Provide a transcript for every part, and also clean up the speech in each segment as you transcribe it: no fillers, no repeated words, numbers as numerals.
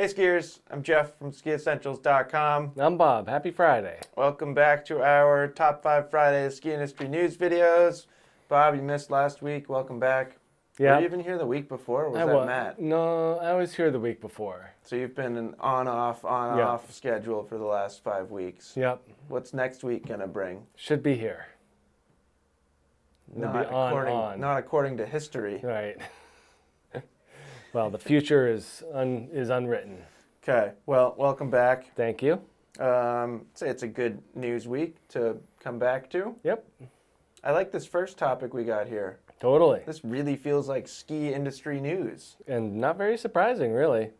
Hey skiers, I'm Jeff from skiessentials.com. I'm Bob. Happy Friday. Welcome back to our Top 5 Friday ski industry news videos. Bob, you missed last week. Welcome back. Yeah. Were you even here the week before? Or was that Matt? No, I was here the week before. So you've been an on-off schedule for the last 5 weeks. Yep. What's next week going to bring? Should be here. Not according to history. Right. Well, the future is unwritten. Okay. Well, welcome back. Thank you. Say it's a good news week to come back to. Yep. I like this first topic we got here. Totally. This really feels like ski industry news. And not very surprising, really.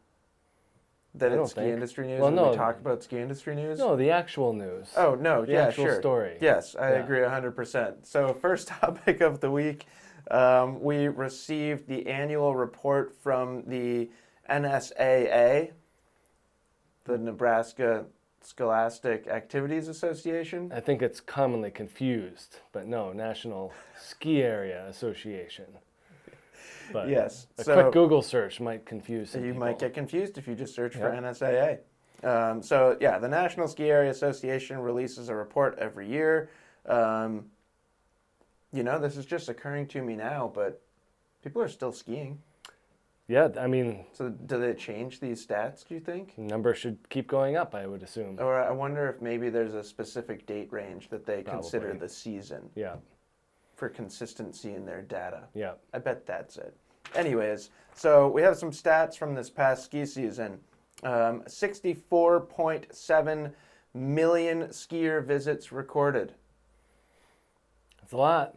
That it's ski industry news? Well, and no. we talk about ski industry news? No, the actual news. Oh, no. The actual sure. story. Yes, I agree 100%. So first topic of the week, we received the annual report from the NSAA, the Nebraska Scholastic Activities Association. I think it's commonly confused, but no, National Ski Area Association. But yes. A quick Google search might confuse some people. You might get confused if you just search for NSAA. The National Ski Area Association releases a report every year. This is just occurring to me now, but people are still skiing. Yeah, I mean... So do they change these stats, do you think? Numbers should keep going up, I would assume. Or I wonder if maybe there's a specific date range that they consider the season. Yeah. For consistency in their data. Yeah. I bet that's it. Anyways, so we have some stats from this past ski season. 64.7 million skier visits recorded. That's a lot.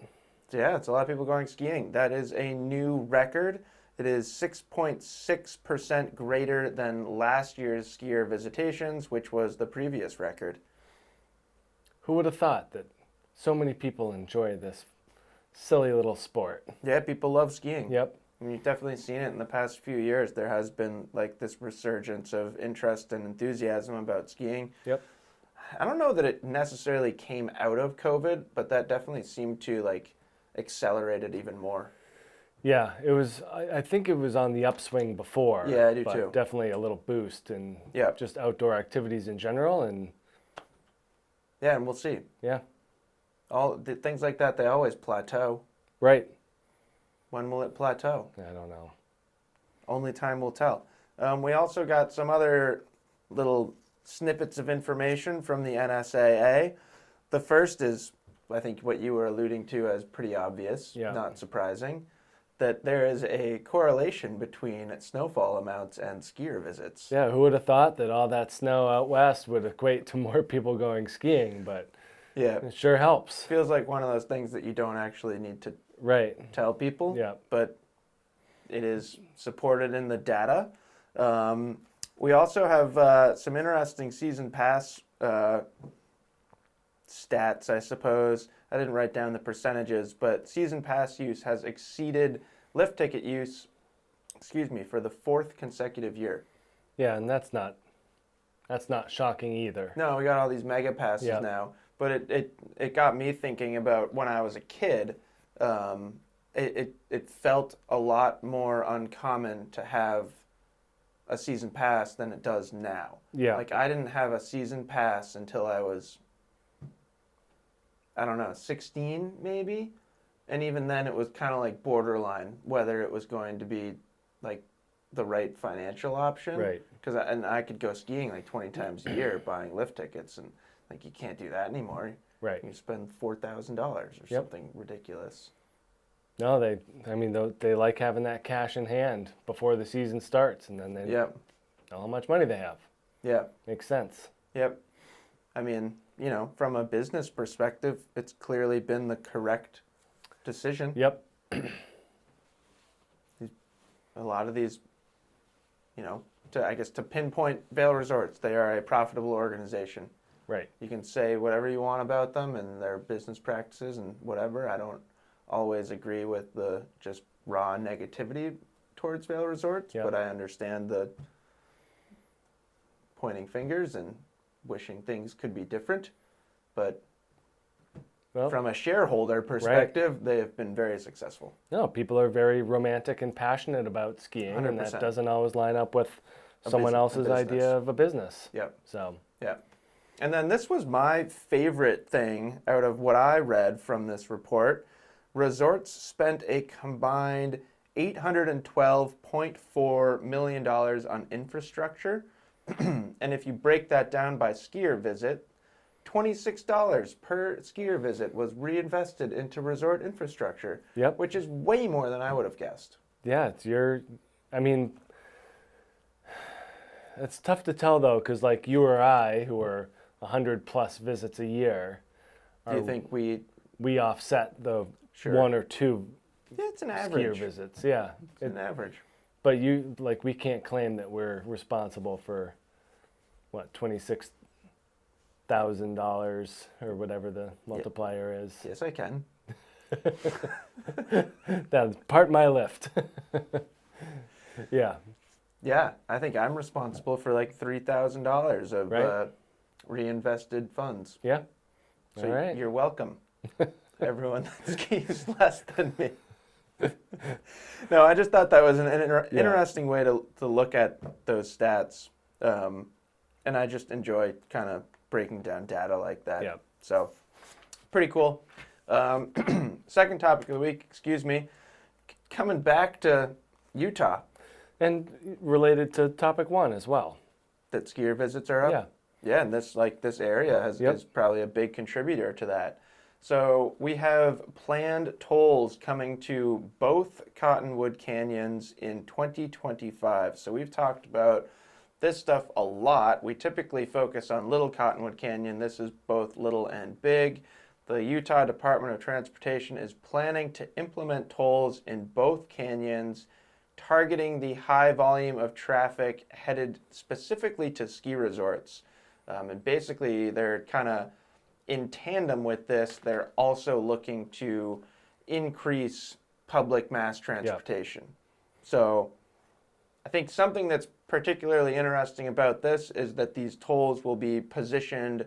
Yeah, it's a lot of people going skiing. That is a new record. It is 6.6% greater than last year's skier visitations, which was the previous record. Who would have thought that so many people enjoy this silly little sport? Yeah, people love skiing. Yep. And you've definitely seen it in the past few years. There has been like this resurgence of interest and enthusiasm about skiing. Yep. I don't know that it necessarily came out of COVID, but that definitely seemed to accelerate it even more. Yeah, it was. I think it was on the upswing before. Yeah, I do too. Definitely a little boost in just outdoor activities in general, and and we'll see. Yeah, all the things like that, they always plateau. Right. When will it plateau? I don't know. Only time will tell. We also got some other little snippets of information from the NSAA. The first is, I think, what you were alluding to as pretty obvious, not surprising, that there is a correlation between snowfall amounts and skier visits. Yeah, who would have thought that all that snow out west would equate to more people going skiing, but it sure helps. Feels like one of those things that you don't actually need to tell people, but it is supported in the data. We also have some interesting season pass stats, I suppose. I didn't write down the percentages, but season pass use has exceeded lift ticket use, for the 4th consecutive year. Yeah, and that's not shocking either. No, we got all these mega passes now, but it got me thinking about when I was a kid. It felt a lot more uncommon to have a season pass than it does now. Yeah. Like I didn't have a season pass until I was 16 maybe, and even then it was kind of like borderline whether it was going to be like the right financial option. Right. Because I could go skiing like 20 times a year buying lift tickets, and like you can't do that anymore. Right. You spend $4,000 or something ridiculous. No, they like having that cash in hand before the season starts, and then they know how much money they have. Yeah. Makes sense. Yep. I mean, from a business perspective, it's clearly been the correct decision. Yep. A lot of these, to pinpoint Vail Resorts, they are a profitable organization. Right. You can say whatever you want about them and their business practices and whatever. I don't always agree with the just raw negativity towards Vail Resorts, but I understand the pointing fingers and wishing things could be different. But from a shareholder perspective, they have been very successful. No, people are very romantic and passionate about skiing, 100%. And that doesn't always line up with someone else's idea of a business. Yep. So. Yeah. And then this was my favorite thing out of what I read from this report. Resorts spent a combined $812.4 million on infrastructure. And if you break that down by skier visit, $26 per skier visit was reinvested into resort infrastructure, which is way more than I would have guessed. Yeah, it's tough to tell though, because like you or I, who are 100+ visits a year, do you think we offset the one or two it's an average. skier visits? Yeah, it's an average. But we can't claim that we're responsible for what, $26,000 or whatever the multiplier is. Yes, I can. That's part my lift. Yeah. Yeah, I think I'm responsible for like $3,000 of reinvested funds. Yeah. So all right. You're welcome, everyone that skis less than me. No, I just thought that was an interesting way to look at those stats. And I just enjoy kind of breaking down data like that. Yeah. So, pretty cool. Second topic of the week, coming back to Utah. And related to topic 1 as well. That skier visits are up? Yeah. Yeah, and this area is probably a big contributor to that. So we have planned tolls coming to both Cottonwood canyons in 2025. So we've talked about this stuff a lot. We typically focus on Little Cottonwood Canyon. This is both little and big. The Utah Department of Transportation is planning to implement tolls in both canyons, targeting the high volume of traffic headed specifically to ski resorts. And basically, they're kind of in tandem with this, they're also looking to increase public mass transportation. So I think something that's particularly interesting about this is that these tolls will be positioned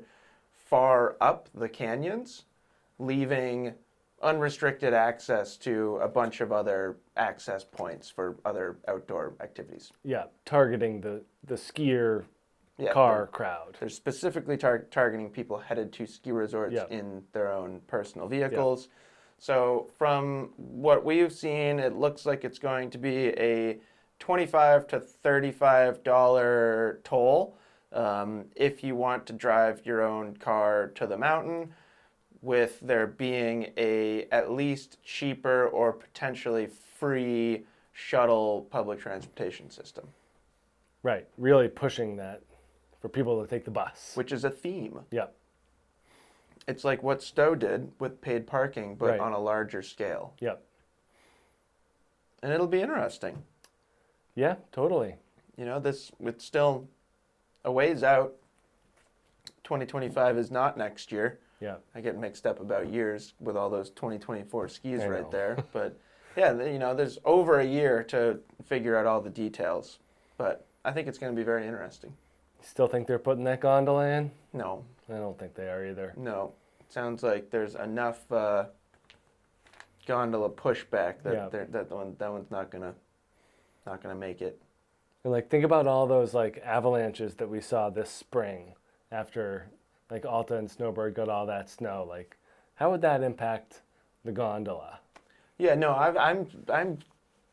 far up the canyons, leaving unrestricted access to a bunch of other access points for other outdoor activities. Yeah, targeting the skier car crowd. They're specifically targeting people headed to ski resorts in their own personal vehicles. Yeah. So from what we've seen, it looks like it's going to be a $25 to $35 toll if you want to drive your own car to the mountain, with there being a at least cheaper or potentially free shuttle public transportation system. Right, really pushing that for people to take the bus. Which is a theme. Yeah. It's like what Stowe did with paid parking, but on a larger scale. Yeah. And it'll be interesting. Yeah, totally. You know, it's still a ways out. 2025 is not next year. Yeah. I get mixed up about years with all those 2024 skis right there. But yeah, there's over a year to figure out all the details. But I think it's going to be very interesting. Still think they're putting that gondola in? No. I don't think they are either. No. It sounds like there's enough gondola pushback that one's not gonna make it. And like, think about all those like avalanches that we saw this spring after like Alta and Snowbird got all that snow. Like, how would that impact the gondola? Yeah, no, I'm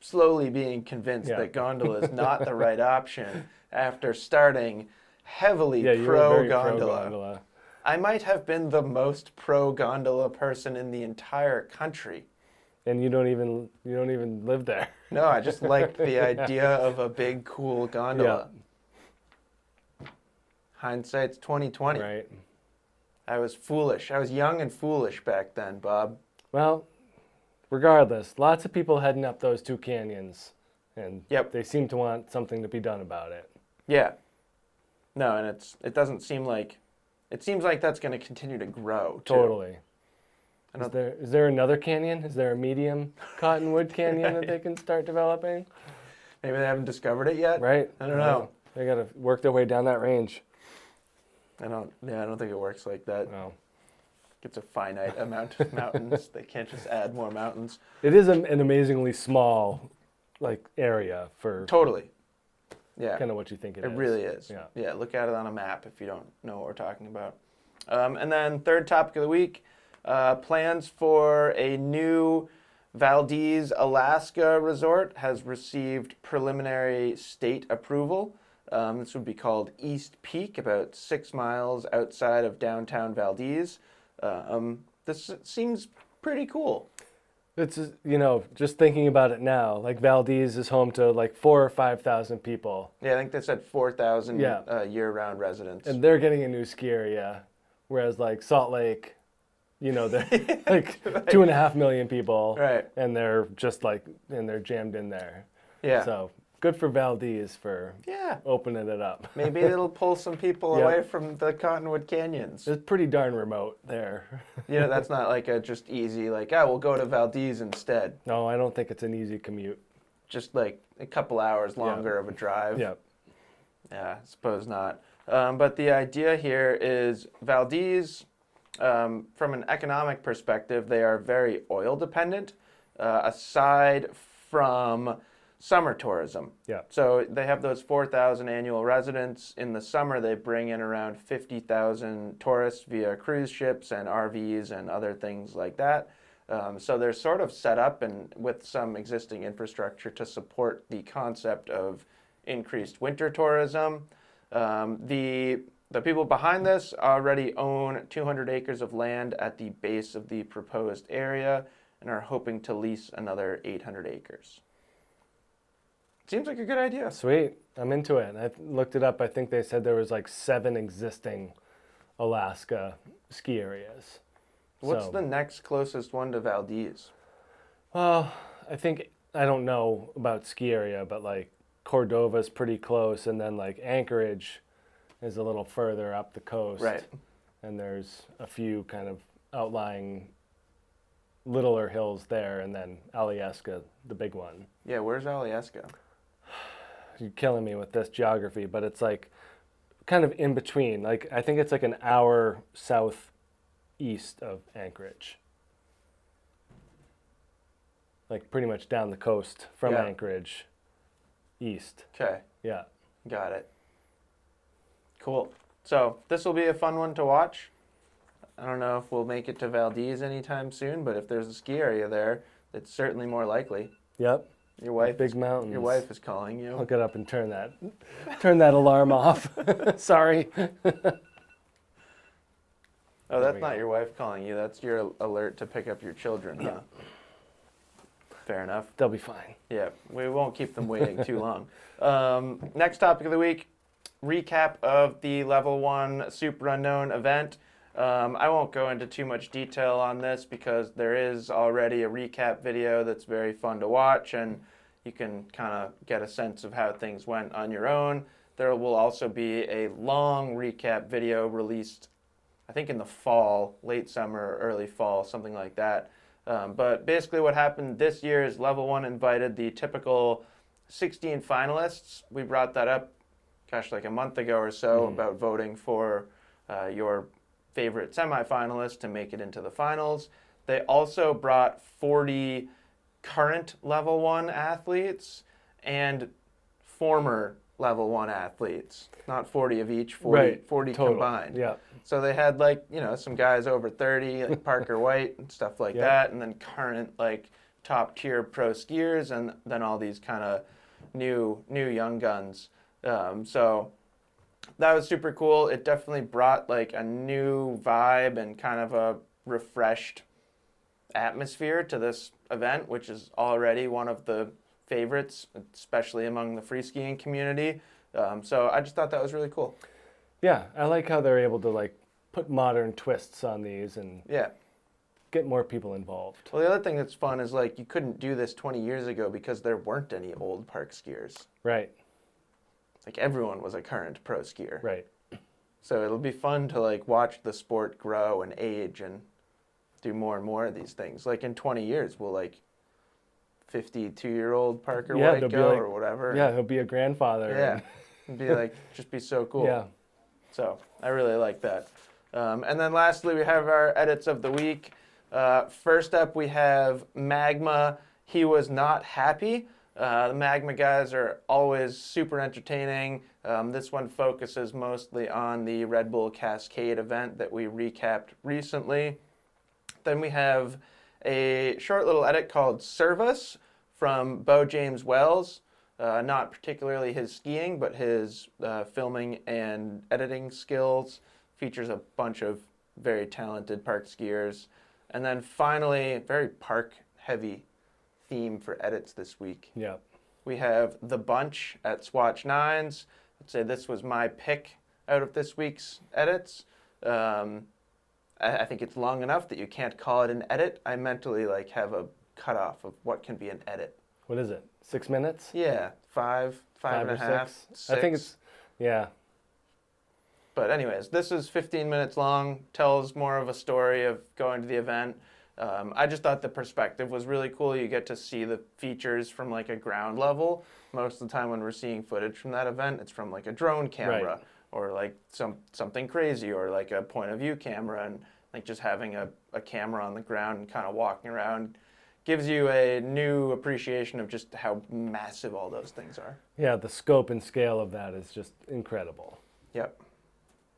slowly being convinced that gondola is not the right option after starting heavily pro-gondola. I might have been the most pro-gondola person in the entire country. And you don't even live there. No, I just liked the idea of a big, cool gondola. Yeah. Hindsight's 20/20. Right. I was foolish. I was young and foolish back then, Bob. Well, regardless, lots of people heading up those two canyons, and they seem to want something to be done about it. Yeah. No, and it doesn't seem like, it seems like that's going to continue to grow, too. Totally. Is there another canyon? Is there a medium Cottonwood canyon that they can start developing? Maybe they haven't discovered it yet. Right. I don't know. They got to work their way down that range. I don't think it works like that. No. It's a finite amount of mountains. They can't just add more mountains. It is an amazingly small area for... Totally. Yeah. kind of what you think it is. It really is. Yeah. Yeah, look at it on a map if you don't know what we're talking about. And then third topic of the week, plans for a new Valdez, Alaska resort has received preliminary state approval. This would be called East Peak, about 6 miles outside of downtown Valdez. This seems pretty cool. It's, just thinking about it now, like Valdez is home to like 4,000 or 5,000 people. Yeah, I think they said 4,000 Yeah. year-round residents. And they're getting a new ski area, whereas like Salt Lake, they're like 2.5 million people, Right. and they're just and they're jammed in there. Yeah. So good for Valdez for Yeah. opening it up. Maybe it'll pull some people Yep. away from the Cottonwood Canyons. It's pretty darn remote there. That's not like a just easy, like, we'll go to Valdez instead. No, I don't think it's an easy commute. Just like a couple hours longer of a drive. Yeah. Yeah, I suppose not. But the idea here is Valdez, from an economic perspective, they are very oil dependent, aside from summer tourism. Yeah. So they have those 4,000 annual residents. In the summer, they bring in around 50,000 tourists via cruise ships and RVs and other things like that. So they're sort of set up and with some existing infrastructure to support the concept of increased winter tourism. The people behind this already own 200 acres of land at the base of the proposed area and are hoping to lease another 800 acres. Seems like a good idea. Sweet. I'm into it. I looked it up. I think they said there was like 7 existing Alaska ski areas. What's the next closest one to Valdez? Well, I don't know about ski area, but like Cordova's pretty close, and then like Anchorage is a little further up the coast. Right. And there's a few kind of outlying littler hills there, and then Alyeska, the big one. Yeah, where's Alyeska? You're killing me with this geography, but it's like kind of in between. Like I think it's like an hour southeast of Anchorage. Like pretty much down the coast from Anchorage east. Okay, Yeah. got it. Cool. So this will be a fun one to watch. I don't know if we'll make it to Valdez anytime soon, but if there's a ski area there, it's certainly more likely. Yep. Your wife, Big mountains. Your wife is calling you. I'll get up and turn that alarm off. Sorry. Oh, that's not your wife calling you. That's your alert to pick up your children, huh? Fair enough. They'll be fine. Yeah, we won't keep them waiting too long. Next topic of the week, recap of the Level 1 Superunknown event. I won't go into too much detail on this because there is already a recap video that's very fun to watch, and you can kind of get a sense of how things went on your own. There will also be a long recap video released, I think in the fall, late summer, early fall, something like that. But basically what happened this year is Level 1 invited the typical 16 finalists. We brought that up, like a month ago or so, about voting for your favorite semifinalists to make it into the finals. They also brought 40 current Level 1 athletes and former Level 1 athletes. Not 40 of each, 40, right. 40 Total. combined. Yeah. So they had some guys over 30, like Parker White and stuff like that, and then current top tier pro skiers, and then all these kind of new young guns. So that was super cool. It definitely brought a new vibe and kind of a refreshed atmosphere to this event, which is already one of the favorites, especially among the free skiing community. So I just thought that was really cool. Yeah, I like how they're able to put modern twists on these and get more people involved. Well, the other thing that's fun is you couldn't do this 20 years ago because there weren't any old park skiers. Right. Everyone was a current pro skier. Right. So it'll be fun to watch the sport grow and age and do more and more of these things. In 20 years, will 52-year-old Parker White go or whatever? Yeah, he'll be a grandfather. Yeah. It'd be just be so cool. Yeah. So I really like that. And then lastly, we have our edits of the week. First up, we have Magma. He was not happy. The Magma guys are always super entertaining. This one focuses mostly on the Red Bull Cascade event that we recapped recently. Then we have a short little edit called Service from Bo James Wells. Not particularly his skiing, but his filming and editing skills. Features a bunch of very talented park skiers. And then finally, very park-heavy theme for edits this week. Yeah. We have The Bunch at Swatch Nines. I'd say this was my pick out of this week's edits. I think it's long enough that you can't call it an edit. I mentally have a cutoff of what can be an edit. What is it? 6 minutes? Yeah, five and a half, six. I think it's, yeah. But anyways, this is 15 minutes long, tells more of a story of going to the event. I just thought the perspective was really cool. You get to see the features from a ground level. Most of the time when we're seeing footage from that event, it's from a drone camera, right, or something crazy, or a point of view camera, and just having a camera on the ground and kind of walking around gives you a new appreciation of just how massive all those things are. Yeah, the scope and scale of that is just incredible. Yep.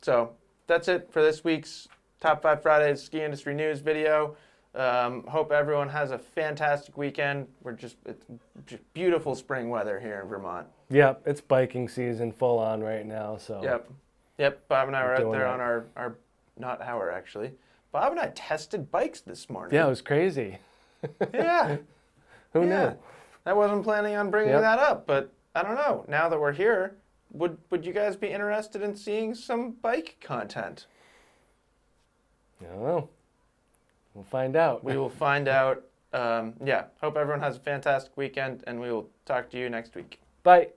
So that's it for this week's Top 5 Fridays Ski Industry News video. Hope everyone has a fantastic weekend. It's just beautiful spring weather here in Vermont. Yep, it's biking season full on right now. So. Yep. Bob and I were out there that. on our not our actually. Bob and I tested bikes this morning. Yeah, it was crazy. Yeah. Who knew? I wasn't planning on bringing that up, but I don't know. Now that we're here, would you guys be interested in seeing some bike content? I don't know. We'll find out. We will find out. Hope everyone has a fantastic weekend, and we will talk to you next week. Bye.